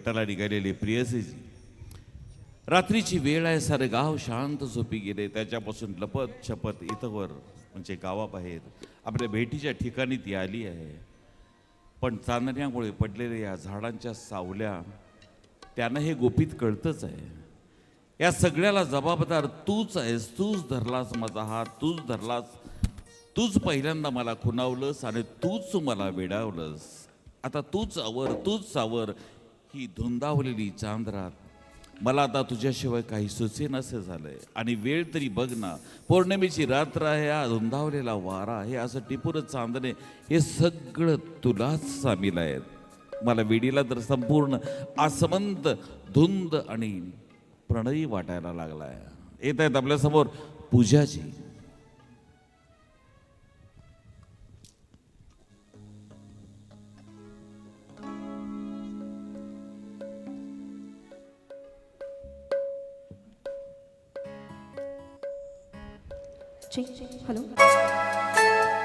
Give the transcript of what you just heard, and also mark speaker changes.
Speaker 1: भेटायला निघालेले प्रियसीजी, रात्रीची वेळ आहे, सारे गाव शांत झोपी गेले. त्याच्यापासून लपत छपत इथवर म्हणजे गावाबाहेर आपल्या भेटीच्या ठिकाणी ती आली आहे. पण चांदण्यामुळे पडलेल्या या झाडांच्या सावल्या त्यांना हे गोपीत कळतच आहे. या सगळ्याला जबाबदार तूच आहेस. तूच धरलास माझा हात, तूच धरलास, तूच पहिल्यांदा मला खुणावलंस आणि तूच मला वेडावलंस. आता तूच आवर, तूच सावर ही धुंदावलेली चांदरात. मला आता तुझ्याशिवाय काही सुचेनासे झालंय. आणि वेळ तरी बघ ना, पौर्णिमेची रात्र आहे, हा धुंदावलेला वारा आहे, असं टिपूर चांदणे, हे सगळं तुलाच सामील आहेत. मला वेडीला तर संपूर्ण आसमंत धुंद आणि प्रणयी वाटायला लागलाय. येत आहेत आपल्यासमोर पूजाजी.
Speaker 2: हॅलो.